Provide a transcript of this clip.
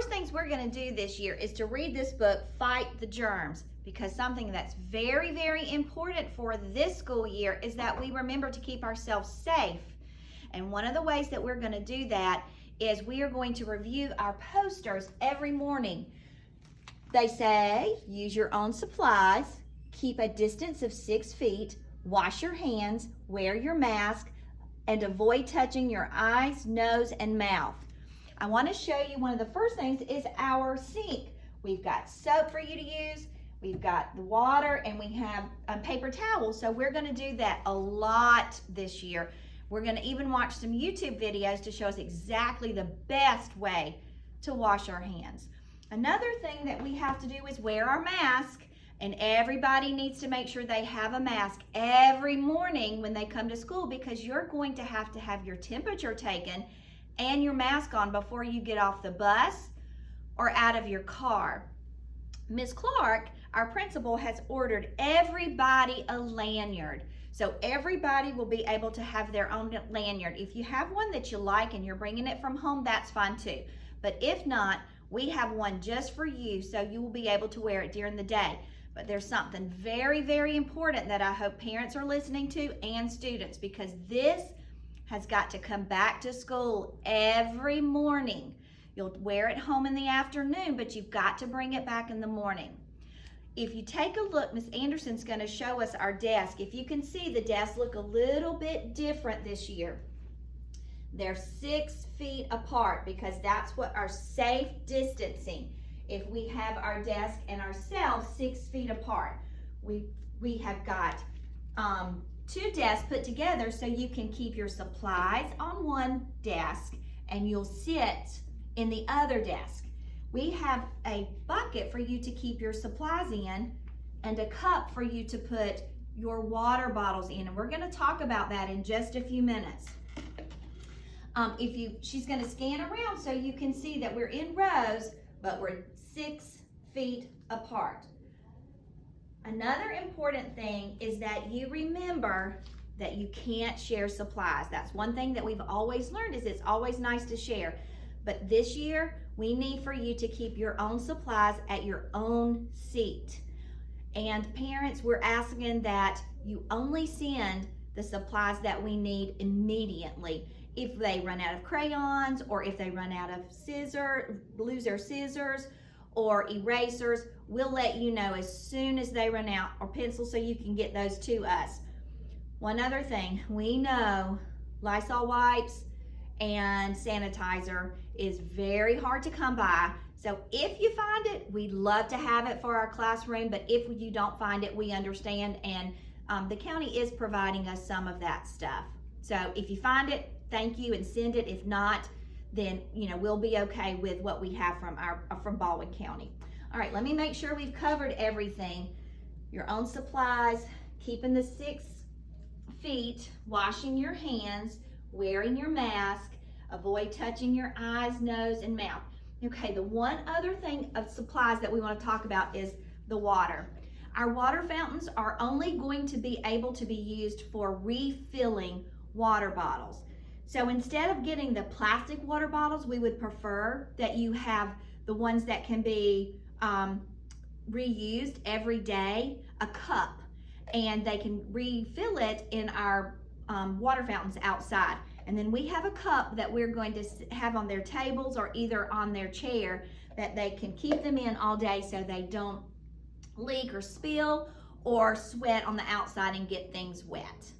first things we're going to do this year is to read this book, Fight the Germs, because something that's very, very important for this school year is that we remember to keep ourselves safe. And one of the ways that we're going to do that is we are going to review our posters every morning. They say, use your own supplies, keep a distance of 6 feet, wash your hands, wear your mask, and avoid touching your eyes, nose, and mouth. I want to show you one of the first things is our sink. We've got soap for you to use, we've got the water, and we have paper towels. So we're going to do that a lot this year. We're going to even watch some YouTube videos to show us exactly the best way to wash our hands. Another thing that we have to do is wear our mask, and everybody needs to make sure they have a mask every morning when they come to school, because you're going to have your temperature taken and your mask on before you get off the bus or out of your car. Ms. Clark, our principal, has ordered everybody a lanyard. So everybody will be able to have their own lanyard. If you have one that you like and you're bringing it from home, that's fine too. But if not, we have one just for you, so you will be able to wear it during the day. But there's something very, very important that I hope parents are listening to and students, because this has got to come back to school every morning. You'll wear it home in the afternoon, but you've got to bring it back in the morning. If you take a look, Ms. Anderson's going to show us our desk. If you can see, the desks look a little bit different this year. They're 6 feet apart because that's what our safe distancing. If we have our desk and ourselves 6 feet apart, we have got 2 desks put together so you can keep your supplies on one desk and you'll sit in the other desk. We have a bucket for you to keep your supplies in and a cup for you to put your water bottles in, and we're going to talk about that in just a few minutes. She's going to scan around so you can see that we're in rows, but we're 6 feet apart. Another important thing is that you remember that you can't share supplies. That's one thing that we've always learned, is it's always nice to share. But this year, we need for you to keep your own supplies at your own seat. And parents, we're asking that you only send the supplies that we need immediately. If they run out of crayons, or if they run out of lose their scissors or erasers, we'll let you know as soon as they run out, or pencils, so you can get those to us. One other thing, we know Lysol wipes and sanitizer is very hard to come by. So if you find it, we'd love to have it for our classroom, but if you don't find it, we understand, and the county is providing us some of that stuff. So if you find it, thank you, and send it. If not, then we'll be okay with what we have from Baldwin County. All right, let me make sure we've covered everything. Your own supplies, keeping the 6 feet, washing your hands, wearing your mask, avoid touching your eyes, nose, and mouth. Okay, the one other thing of supplies that we want to talk about is the water. Our water fountains are only going to be able to be used for refilling water bottles. So instead of getting the plastic water bottles, we would prefer that you have the ones that can be reused every day, a cup, and they can refill it in our water fountains outside. And then we have a cup that we're going to have on their tables or either on their chair that they can keep them in all day so they don't leak or spill or sweat on the outside and get things wet.